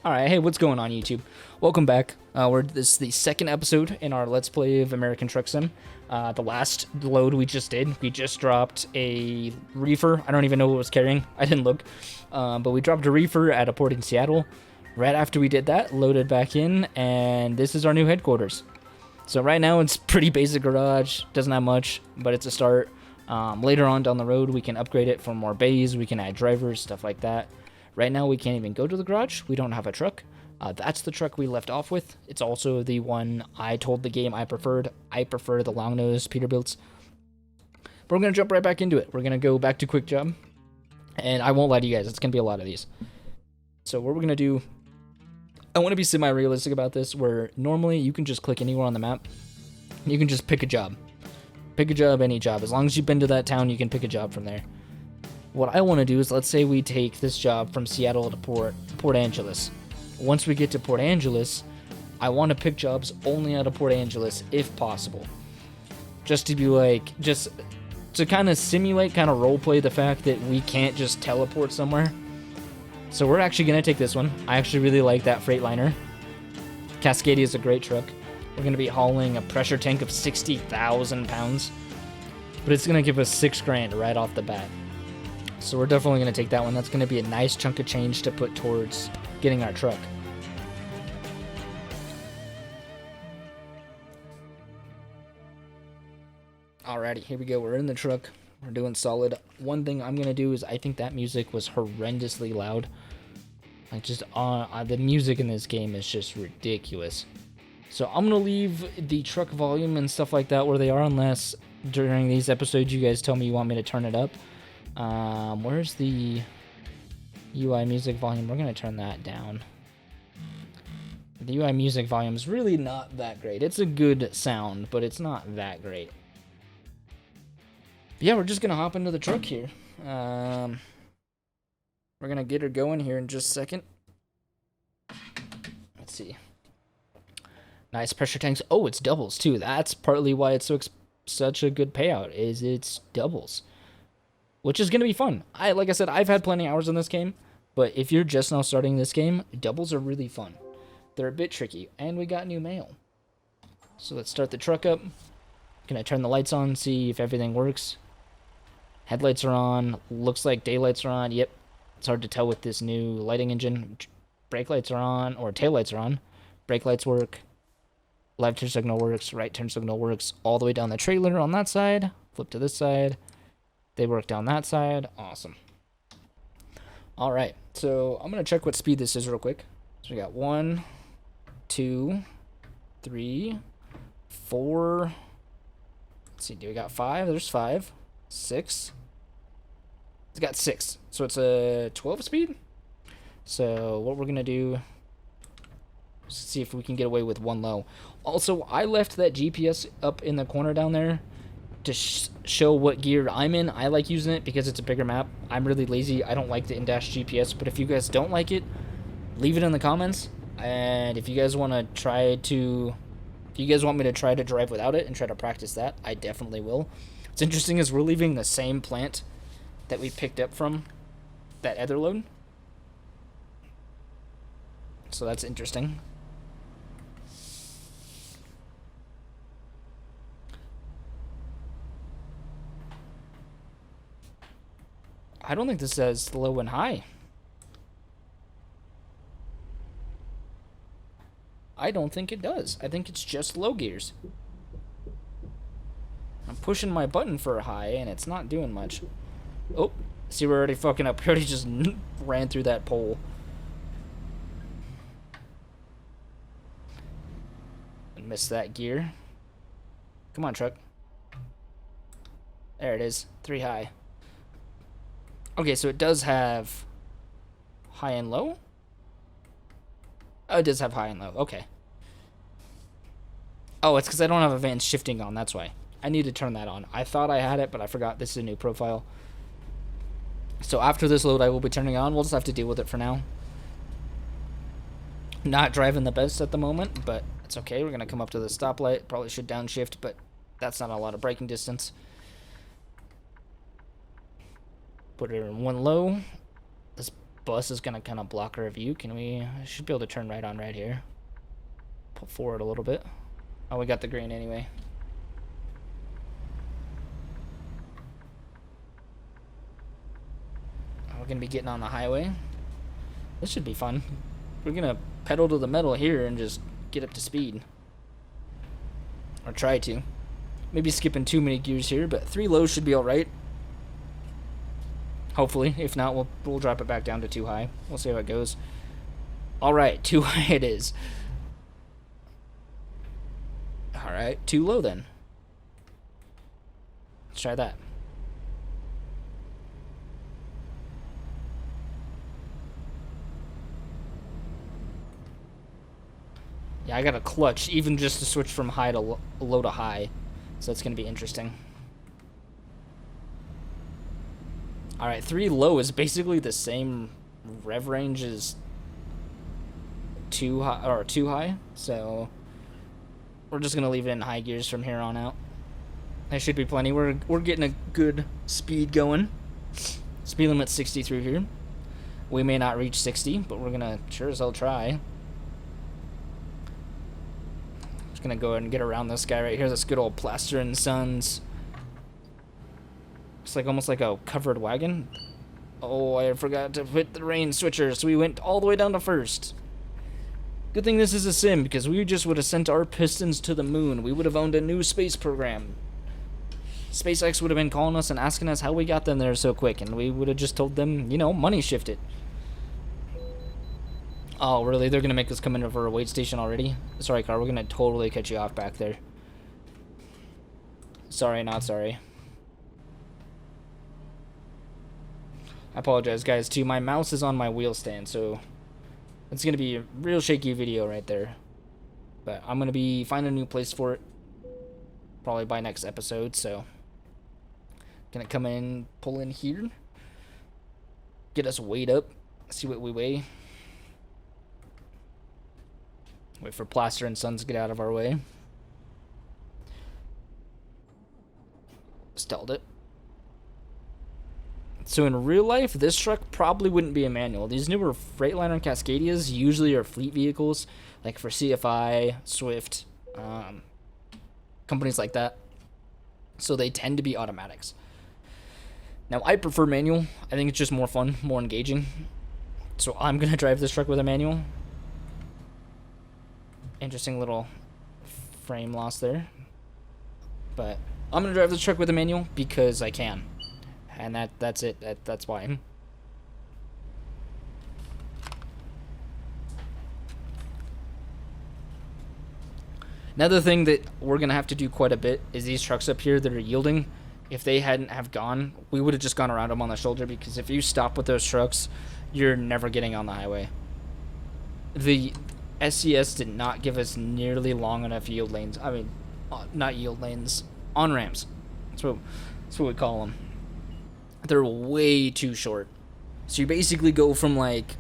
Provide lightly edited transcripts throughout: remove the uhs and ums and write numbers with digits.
Alright, hey, what's going on YouTube? Welcome back. This is the second episode in our Let's Play of American Truck Sim. The last load we just did, we just dropped a reefer. I don't even know what it was carrying. I didn't look. But we dropped a reefer at a port in Seattle. Right after we did that, loaded back in, and this is our new headquarters. So right now it's pretty basic garage, doesn't have much, but it's a start. Later on down the road, we can upgrade it for more bays, we can add drivers, stuff like that. Right now, we can't even go to the garage. We don't have a truck. That's the truck we left off with. It's also the one I told the game I preferred. I prefer the long nose Peterbilts. But we're going to jump right back into it. We're going to go back to Quick Job. And I won't lie to you guys, it's going to be a lot of these. So what we're going to do, I want to be semi-realistic about this, where normally you can just click anywhere on the map. You can just pick a job. Pick a job, any job. As long as you've been to that town, you can pick a job from there. What I want to do is, let's say we take this job from Seattle to Port Angeles. Once we get to Port Angeles, I want to pick jobs only out of Port Angeles if possible. Just to be like, just to kind of simulate, kind of roleplay the fact that we can't just teleport somewhere. So we're actually going to take this one. I actually really like that Freightliner. Cascadia is a great truck. We're going to be hauling a pressure tank of 60,000 pounds. But it's going to give us $6,000 right off the bat. So we're definitely going to take that one. That's going to be a nice chunk of change to put towards getting our truck. Alrighty, here we go. We're in the truck. We're doing solid. One thing I'm going to do is, I think that music was horrendously loud. Like, just the music in this game is just ridiculous. So I'm going to leave the truck volume and stuff like that where they are, unless during these episodes you guys tell me you want me to turn it up. Where's the UI music volume? We're going to turn that down. The UI music volume is really not that great. It's a good sound, but it's not that great. Yeah, we're just going to hop into the truck here. We're going to get her going here in just a second. Let's see. Nice pressure tanks. Oh, it's doubles too. That's partly why it's such a good payout, is it's doubles. Which is going to be fun. Like I said, I've had plenty of hours in this game, but if you're just now starting this game, doubles are really fun. They're a bit tricky, and we got new mail. So let's start the truck up. Gonna turn the lights on, see if everything works. Headlights are on. Looks like daylights are on. Yep. It's hard to tell with this new lighting engine. Brake lights are on, or tail lights are on. Brake lights work. Left turn signal works. Right turn signal works all the way down the trailer on that side. Flip to this side. They work down that side. Awesome. All right. So I'm going to check what speed this is real quick. So we got 1, 2, 3, 4. Let's see. Do we got 5? There's 5. 6. It's got 6. So it's a 12 speed. So what we're going to do is see if we can get away with 1 low. Also, I left that GPS up in the corner down there to show what gear I'm in. I like using it because it's a bigger map. I'm really lazy. I don't like the in-dash GPS, but if you guys don't like it, leave it in the comments. And if you guys want to if you guys want me to try to drive without it and try to practice that, I definitely will. What's interesting is we're leaving the same plant that we picked up from that other load. So that's interesting. I don't think this says low and high. I don't think it does. I think it's just low gears. I'm pushing my button for high, and it's not doing much. Oh, see, we're already fucking up. We already just ran through that pole. And missed that gear. Come on, truck. There it is. 3 high. Okay, so it does have high and low? Oh, it does have high and low. Okay. Oh, it's because I don't have advanced shifting on. That's why. I need to turn that on. I thought I had it, but I forgot. This is a new profile. So after this load, I will be turning on. We'll just have to deal with it for now. Not driving the best at the moment, but it's okay. We're going to come up to the stoplight. Probably should downshift, but that's not a lot of braking distance. Put it in 1 low. Let's bus is gonna kind of block our view. Can we? I should be able to turn right on red here. Pull forward a little bit. Oh, we got the green anyway. We're gonna be getting on the highway. This should be fun. We're gonna pedal to the metal here and just get up to speed. Or try to. Maybe skipping too many gears here, but 3 low should be alright. Hopefully. If not, we'll drop it back down to 2 high. We'll see how it goes. Alright, 2 high it is. Alright, 2 low then. Let's try that. Yeah, I got a clutch, even just to switch from high to low to high. So it's going to be interesting. Alright, 3 low is basically the same rev range as 2 high, or 2 high. So we're just going to leave it in high gears from here on out. That should be plenty. We're getting a good speed going. Speed limit 60 through here. We may not reach 60, but we're going to sure as hell try. Just gonna go ahead and get around this guy right here. This good old Plaster and Sons. It's like almost like a covered wagon. Oh, I forgot to hit the rain switcher, so we went all the way down to first. Good thing this is a sim, because we just would have sent our pistons to the moon. We would have owned a new space program. SpaceX would have been calling us and asking us how we got them there so quick, and we would have just told them, you know, money shifted. Oh, really? They're going to make us come in for a wait station already? Sorry, car. We're going to totally cut you off back there. Sorry, not sorry. I apologize, guys, too. My mouse is on my wheel stand, so it's going to be a real shaky video right there. But I'm going to be finding a new place for it probably by next episode, so going to come in, pull in here, get us weighed up, see what we weigh. Wait for Plaster and Sons to get out of our way. Stealed it. So in real life, this truck probably wouldn't be a manual. These newer Freightliner and Cascadias usually are fleet vehicles, like for CFI, Swift, companies like that. So they tend to be automatics. Now, I prefer manual. I think it's just more fun, more engaging. So I'm going to drive this truck with a manual. Interesting little frame loss there. But I'm going to drive this truck with a manual because I can. And that's it. That's why. Another thing that we're going to have to do quite a bit is these trucks up here that are yielding. If they hadn't have gone, we would have just gone around them on the shoulder, because if you stop with those trucks, you're never getting on the highway. The SCS did not give us nearly long enough yield lanes. I mean, not yield lanes, on-ramps. That's what we call them. They're way too short. So you basically go from like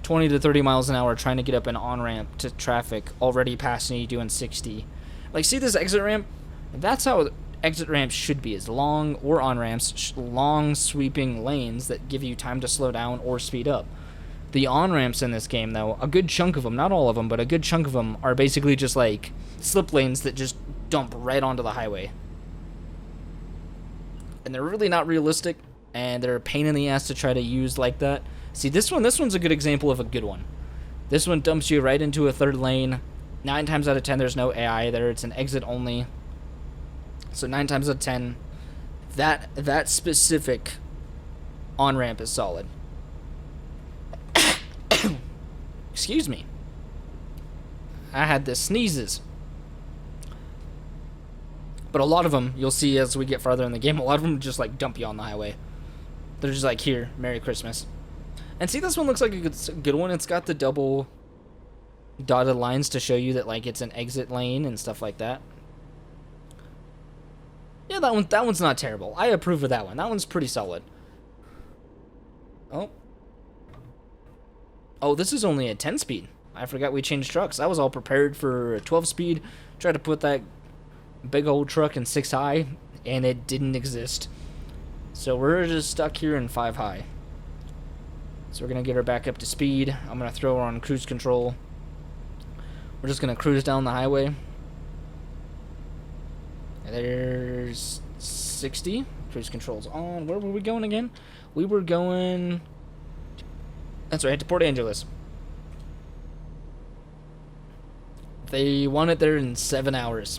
20 to 30 miles an hour trying to get up an on-ramp to traffic already passing you doing 60. Like, see this exit ramp? That's how exit ramps should be, is long, or on-ramps, long sweeping lanes that give you time to slow down or speed up. The on-ramps in this game, though, a good chunk of them, not all of them, but a good chunk of them are basically just like slip lanes that just dump right onto the highway. And they're really not realistic, and they're a pain in the ass to try to use like that. See, this one's a good example of a good one. This one dumps you right into a third lane. 9 times out of 10, there's no AI there. It's an exit only. So 9 times out of 10, that specific on-ramp is solid. Excuse me. I had the sneezes. But a lot of them, you'll see as we get farther in the game, a lot of them just like dump you on the highway. They're just like, here, Merry Christmas. And see, this one looks like a good one. It's got the double dotted lines to show you that like it's an exit lane and stuff like that. Yeah, that one's not terrible. I approve of that one. That one's pretty solid. Oh, this is only a 10-speed. I forgot we changed trucks. I was all prepared for a 12-speed. Tried to put that big old truck in 6 high, and it didn't exist. So we're just stuck here in 5 high. So we're going to get her back up to speed. I'm going to throw her on cruise control. We're just going to cruise down the highway. There's 60. Cruise control's on. Where were we going again? We were going... That's right, to Port Angeles. They want it there in 7 hours.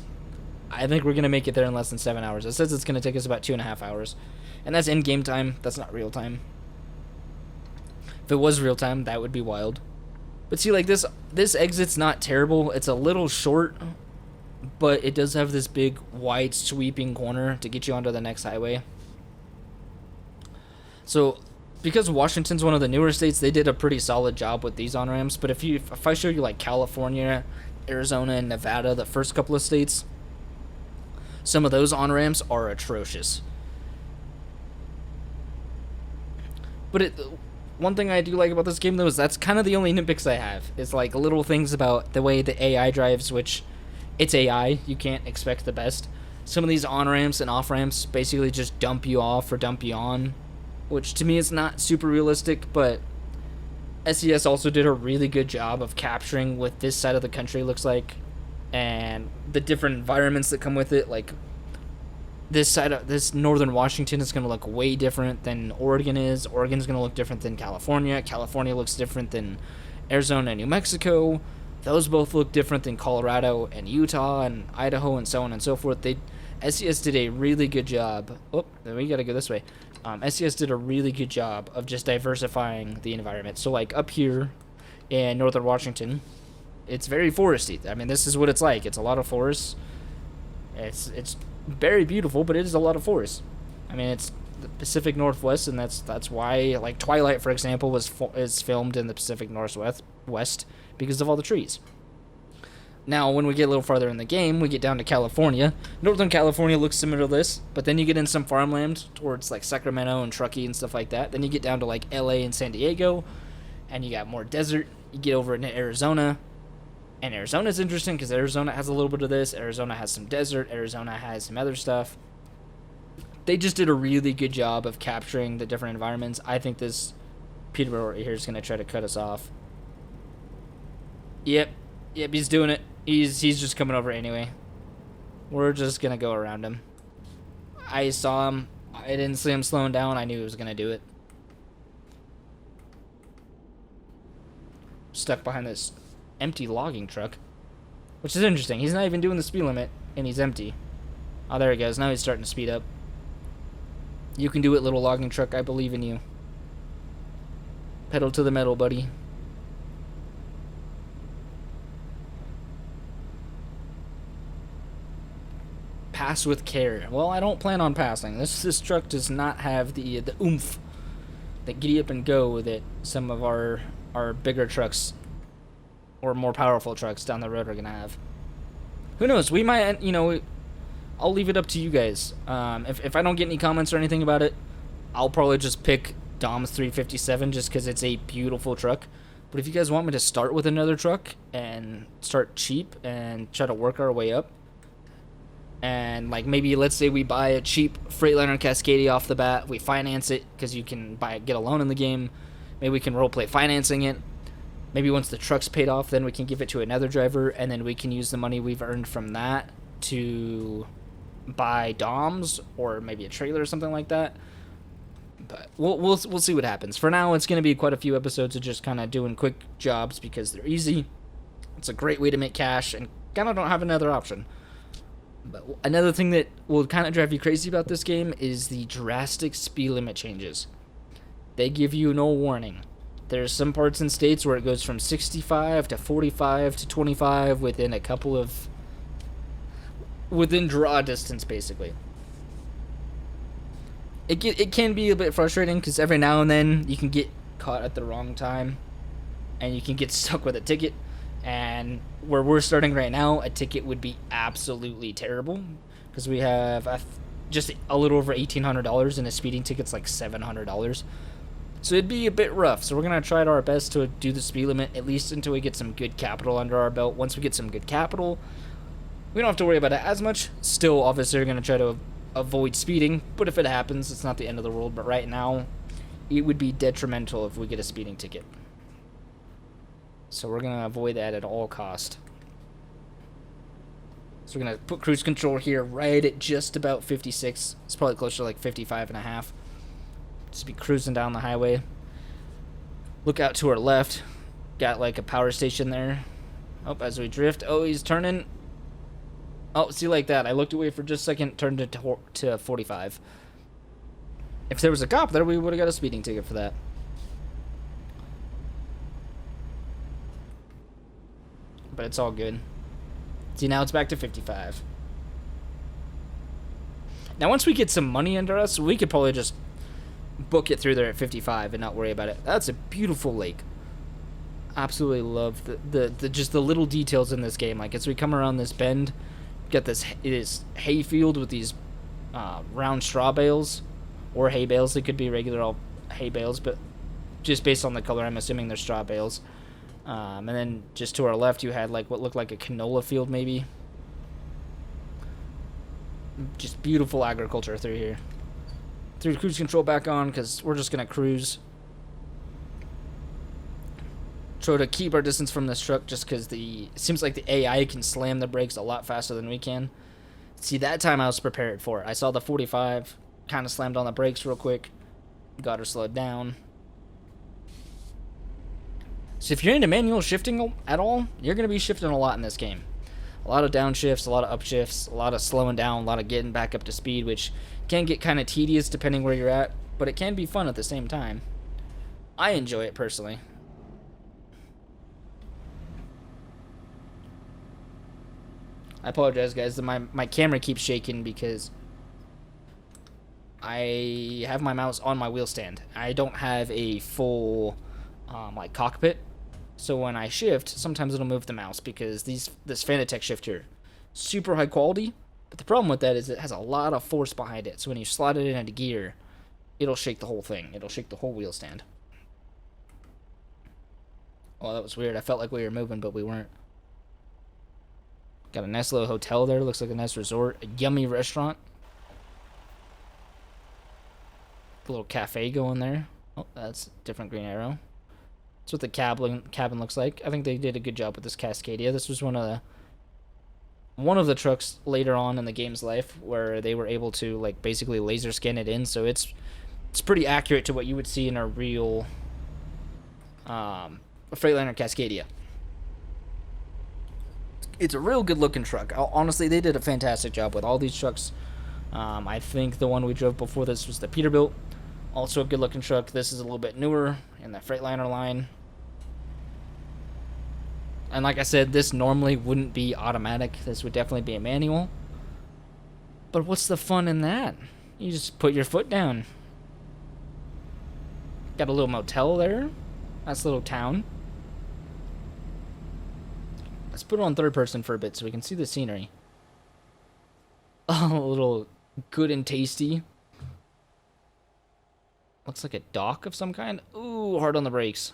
I think we're going to make it there in less than 7 hours. It says it's going to take us about 2.5 hours. And that's in-game time. That's not real time. If it was real time, that would be wild. But see, like, this exit's not terrible. It's a little short, but it does have this big, wide, sweeping corner to get you onto the next highway. So, because Washington's one of the newer states, they did a pretty solid job with these on-ramps. But if I show you, like, California, Arizona, and Nevada, the first couple of states, some of those on-ramps are atrocious. But one thing I do like about this game, though, is that's kind of the only nitpicks I have. Is, like, little things about the way the AI drives, which, it's AI. You can't expect the best. Some of these on-ramps and off-ramps basically just dump you off or dump you on, which to me is not super realistic, but SES also did a really good job of capturing what this side of the country looks like and the different environments that come with it. Like, this northern Washington is going to look way different than Oregon is. Oregon's going to look different than California. California looks different than Arizona and New Mexico. Those both look different than Colorado and Utah and Idaho and so on and so forth. SES did a really good job. Oh, then we got to go this way. SES did a really good job of just diversifying the environment. So, like, up here in northern Washington, it's very foresty. I mean, this is what it's like. It's a lot of forests. It's very beautiful, but it is a lot of forest. I mean, it's the Pacific Northwest, and that's why, like, Twilight, for example, is filmed in the Pacific Northwest because of all the trees. Now, when we get a little farther in the game, we get down to California. Northern California looks similar to this, but then you get in some farmland towards, like, Sacramento and Truckee and stuff like that. Then you get down to, like, LA and San Diego, and you got more desert. You get over into Arizona, and Arizona's interesting because Arizona has a little bit of this. Arizona has some desert. Arizona has some other stuff. They just did a really good job of capturing the different environments. I think this Peterborough right here is going to try to cut us off. Yep, he's doing it. He's just coming over anyway. We're just going to go around him. I saw him. I didn't see him slowing down. I knew he was going to do it. Stuck behind this empty logging truck, which is interesting. He's not even doing the speed limit, and he's empty. Oh, there he goes. Now he's starting to speed up. You can do it, little logging truck. I believe in you. Pedal to the metal, buddy. Pass with care. Well, I don't plan on passing. This truck does not have the oomph, the giddy up and go that some of our bigger trucks or more powerful trucks down the road are going to have. Who knows? We might, I'll leave it up to you guys. If I don't get any comments or anything about it, I'll probably just pick Dom's 357 just because it's a beautiful truck. But if you guys want me to start with another truck and start cheap and try to work our way up, and, like, maybe let's say we buy a cheap Freightliner Cascadia off the bat, we finance it because you can get a loan in the game. Maybe we can roleplay financing it. Maybe once the truck's paid off, then we can give it to another driver, and then we can use the money we've earned from that to buy DOMs or maybe a trailer or something like that. But we'll see what happens. For now, it's going to be quite a few episodes of just kind of doing quick jobs because they're easy. It's a great way to make cash and kind of don't have another option. But another thing that will kind of drive you crazy about this game is the drastic speed limit changes. They give you no warning. There's some parts in states where it goes from 65 to 45 to 25 within draw distance, basically. It can be a bit frustrating because every now and then you can get caught at the wrong time and you can get stuck with a ticket. And where we're starting right now, a ticket would be absolutely terrible because we have just a little over $1,800 and a speeding ticket's like $700. So it'd be a bit rough. So we're going to try our best to do the speed limit at least until we get some good capital under our belt. Once we get some good capital, we don't have to worry about it as much. Still, obviously, we're going to try to avoid speeding, but if it happens, it's not the end of the world. But right now, it would be detrimental if we get a speeding ticket. So we're going to avoid that at all cost. So we're going to put cruise control here right at just about 56. It's probably closer to like 55 and a half. Just be cruising down the highway. Look out to our left. Got like a power station there. Oh, as we drift. Oh, he's turning. Oh, see, like that. I looked away for just a second, turned it to 45. If there was a cop there, we would have got a speeding ticket for that. But it's all good. See, now it's back to 55. Now, once we get some money under us, we could probably just book it through there at 55 and not worry about it. That's a beautiful lake. Absolutely love the just the little details in this game. Like, as we come around this bend, get this hay field with these round straw bales or hay bales. They could be regular old hay bales, but just based on the color, I'm assuming they're straw bales. And then just to our left, you had like what looked like a canola field, maybe. Just beautiful agriculture through here. Threw cruise control back on because we're just gonna cruise. Try to keep our distance from this truck just because it seems like the AI can slam the brakes a lot faster than we can. See, that time I was prepared for it. I saw the 45, kind of slammed on the brakes real quick, got her slowed down. So if you're into manual shifting at all, you're going to be shifting a lot in this game. A lot of downshifts, a lot of upshifts, a lot of slowing down, a lot of getting back up to speed, which can get kind of tedious depending where you're at, but it can be fun at the same time. I enjoy it personally. I apologize, guys. My camera keeps shaking because I have my mouse on my wheel stand. I don't have a full like cockpit, so when I shift, sometimes it'll move the mouse because this Fanatec shifter, super high quality. But the problem with that is it has a lot of force behind it. So when you slide it into gear, it'll shake the whole thing. It'll shake the whole wheel stand. Oh, that was weird. I felt like we were moving, but we weren't. Got a nice little hotel there. Looks like a nice resort. A yummy restaurant. A little cafe going there. Oh, that's a different green arrow. That's what the cabin looks like. I think they did a good job with this Cascadia. This was one of the trucks later on in the game's life where they were able to like basically laser scan it in. So it's pretty accurate to what you would see in a real Freightliner Cascadia. It's a real good looking truck. Honestly, they did a fantastic job with all these trucks. I think the one we drove before this was the Peterbilt. Also a good looking truck. This is a little bit newer in the Freightliner line. And like I said, this normally wouldn't be automatic. This would definitely be a manual. But what's the fun in that? You just put your foot down. Got a little motel there. Nice little town. Let's put it on third person for a bit so we can see the scenery. Oh, a little good and tasty. Looks like a dock of some kind. Ooh, hard on the brakes.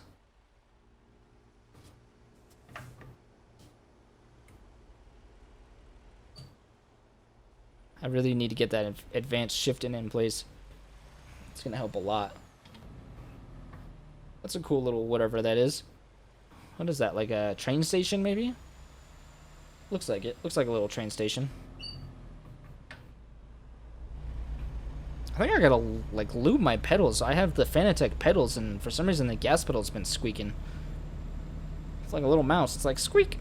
I really need to get that advanced shifting in place. It's going to help a lot. That's a cool little whatever that is. What is that, like a train station maybe? Looks like it. Looks like a little train station. I think I gotta, like, lube my pedals. I have the Fanatec pedals, and for some reason the gas pedal's been squeaking. It's like a little mouse. It's like, squeak!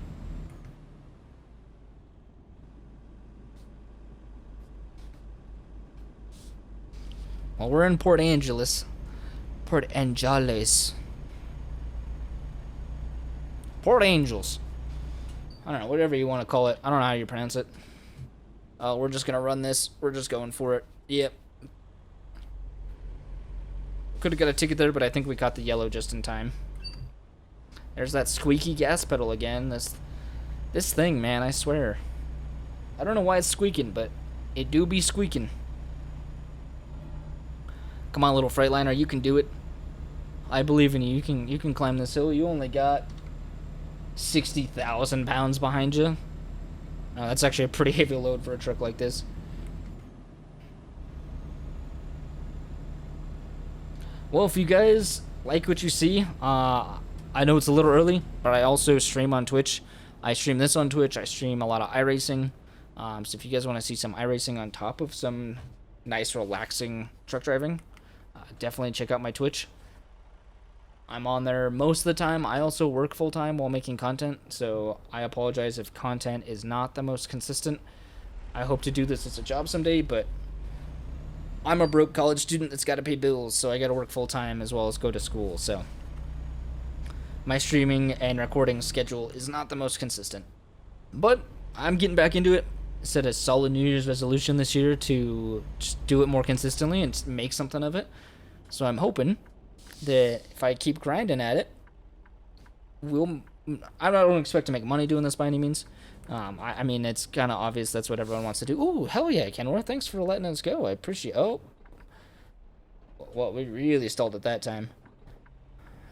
Well, we're in Port Angeles. Port Angeles. Port Angels. I don't know, whatever you want to call it. I don't know how you pronounce it. We're just gonna run this. We're just going for it. Yep. Could have got a ticket there, but I think we caught the yellow just in time. There's that squeaky gas pedal again. This thing, man, I swear. I don't know why it's squeaking, but it do be squeaking. Come on, little Freightliner, you can do it. I believe in you. You can climb this hill. You only got 60,000 pounds behind you. That's actually a pretty heavy load for a truck like this. Well, if you guys like what you see, I know it's a little early, but I also stream on Twitch. I stream this on Twitch. I stream a lot of iRacing. So if you guys want to see some iRacing on top of some nice, relaxing truck driving, definitely check out my Twitch. I'm on there most of the time. I also work full-time while making content, so I apologize if content is not the most consistent. I hope to do this as a job someday, but I'm a broke college student that's got to pay bills, so I got to work full-time as well as go to school, so my streaming and recording schedule is not the most consistent. But I'm getting back into it. Set a solid New Year's resolution this year to just do it more consistently and make something of it. So I'm hoping that if I keep grinding at it, I don't expect to make money doing this by any means. I mean, it's kind of obvious that's what everyone wants to do. Ooh, hell yeah, Kenora, thanks for letting us go. I appreciate. Oh, well, we really stalled at that time.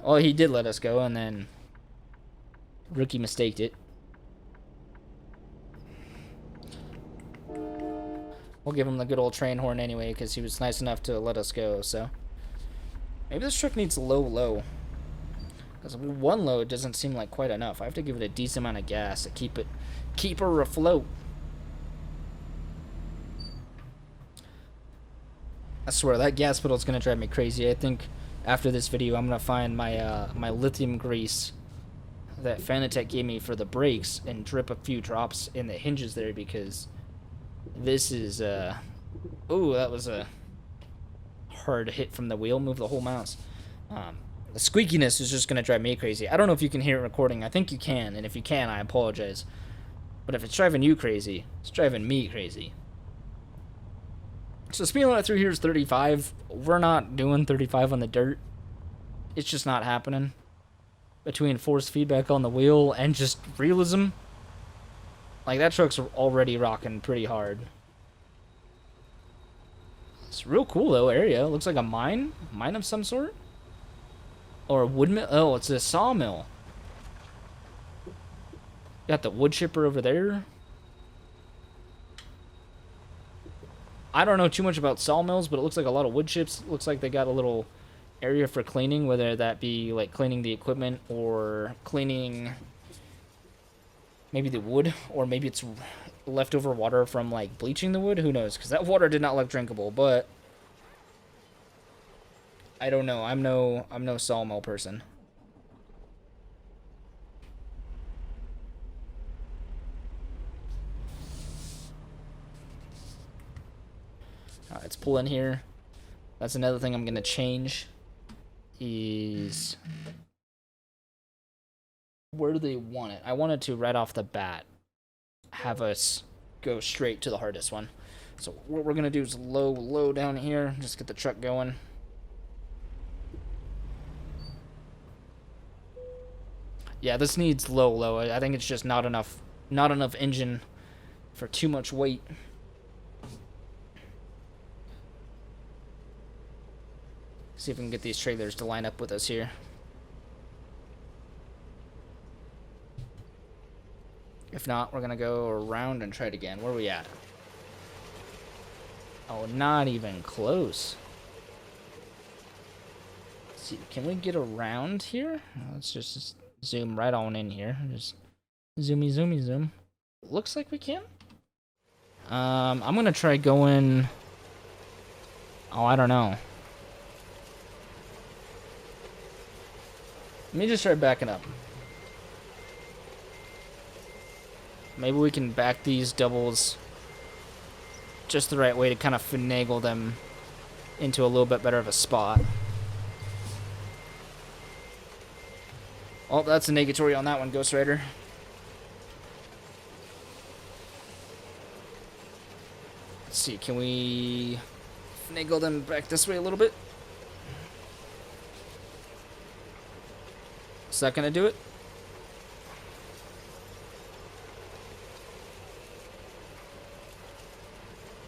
Oh, he did let us go, and then Rookie mistaked it. We'll give him the good old train horn anyway, because he was nice enough to let us go, so. Maybe this truck needs low. Because one low doesn't seem like quite enough. I have to give it a decent amount of gas to keep her afloat. I swear, that gas pedal's going to drive me crazy. I think after this video, I'm going to find my my lithium grease that Fanatec gave me for the brakes and drip a few drops in the hinges there, because this is, ooh, that was a hard hit from the wheel. Move the whole mouse. The squeakiness is just going to drive me crazy. I don't know if you can hear it recording. I think you can, and if you can, I apologize. But if it's driving you crazy, it's driving me crazy. So speed limit through here is 35. We're not doing 35 on the dirt. It's just not happening. Between force feedback on the wheel and just realism, like, that truck's already rocking pretty hard. It's real cool, though, area. Looks like a mine of some sort. Or a wood mill. Oh, it's a sawmill. Got the wood chipper over there. I don't know too much about sawmills, but it looks like a lot of wood chips. Looks like they got a little area for cleaning, whether that be like cleaning the equipment or cleaning maybe the wood, or maybe it's leftover water from like bleaching the wood. Who knows? Because that water did not look drinkable, but I don't know. I'm no sawmill person. Alright, let's pull in here. That's another thing I'm gonna change. Is where do they want it? I wanted to right off the bat have us go straight to the hardest one. So what we're gonna do is low down here. Just get the truck going. Yeah, this needs low. I think it's just not enough engine for too much weight. See if we can get these trailers to line up with us here. If not, we're gonna go around and try it again. Where are we at? Oh, not even close. Let's see, can we get around here? Let's just zoom right on in here. Just zoom. Looks like we can. I'm gonna try going. Oh, I don't know. Let me just try backing up. Maybe we can back these doubles just the right way to kind of finagle them into a little bit better of a spot. Oh, that's a negatory on that one, Ghost Rider. Let's see, can we finagle them back this way a little bit? Is that gonna do it?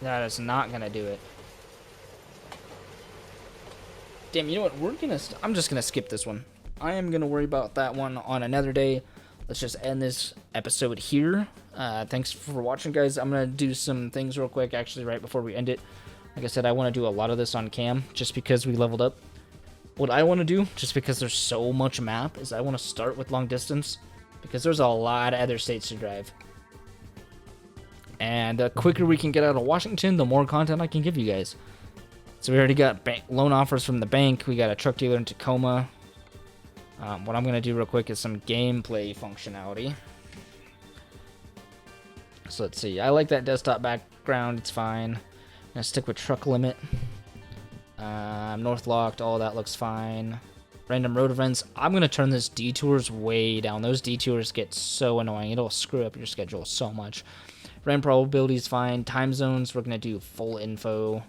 That is not gonna do it. Damn, you know what? I'm just gonna skip this one. I am gonna worry about that one on another day. Let's just end this episode here. Thanks for watching, guys. I'm gonna do some things real quick, actually, right before we end it. Like I said, I want to do a lot of this on cam, just because we leveled up. What I want to do, just because there's so much map, is I want to start with long distance, because there's a lot of other states to drive. And the quicker we can get out of Washington, the more content I can give you guys. So we already got loan offers from the bank. We got a truck dealer in Tacoma. What I'm going to do real quick is some gameplay functionality. So let's see. I like that desktop background. It's fine. I'm going to stick with truck limit. North locked. All that looks fine. Random road events. I'm going to turn this detours way down. Those detours get so annoying. It'll screw up your schedule so much. Random probability is fine. Time zones, we're going to do full info.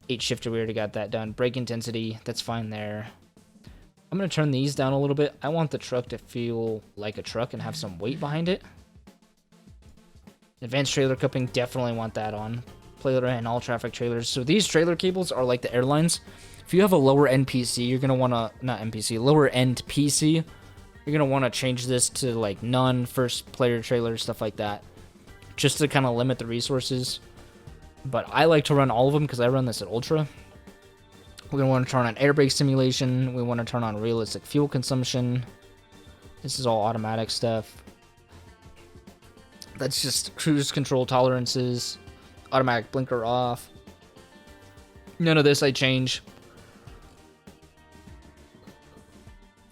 8 shifter, we already got that done. Brake intensity, that's fine there. I'm going to turn these down a little bit. I want the truck to feel like a truck and have some weight behind it. Advanced trailer cupping, definitely want that on. Trailer and all traffic trailers. So these trailer cables are like the airlines. If you have a lower end PC, you're going to want to, not NPC, lower end PC, you're going to want to change this to like none, first player trailers, stuff like that. Just to kind of limit the resources. But I like to run all of them because I run this at Ultra. We're going to want to turn on air brake simulation. We want to turn on realistic fuel consumption. This is all automatic stuff. That's just cruise control tolerances. Automatic blinker off. None of this I change.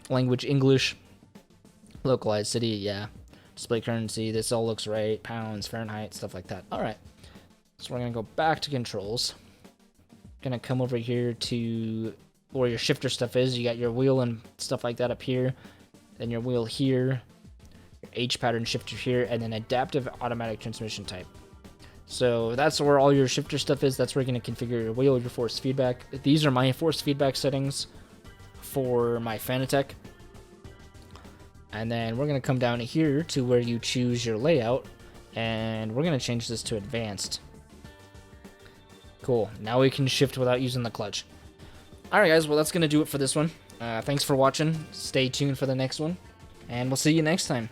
Language English. Localized city, yeah. Display currency, this all looks right. Pounds, Fahrenheit, stuff like that. All right. So we're going to go back to controls. Going to come over here to where your shifter stuff is. You got your wheel and stuff like that up here. Then your wheel here. Your H pattern shifter here. And then adaptive automatic transmission type. So that's where all your shifter stuff is. That's where you're going to configure your wheel, your force feedback. These are my force feedback settings for my Fanatec. And then we're going to come down here to where you choose your layout. And we're going to change this to advanced. Cool. Now we can shift without using the clutch. Alright guys, well that's going to do it for this one. Thanks for watching. Stay tuned for the next one. And we'll see you next time.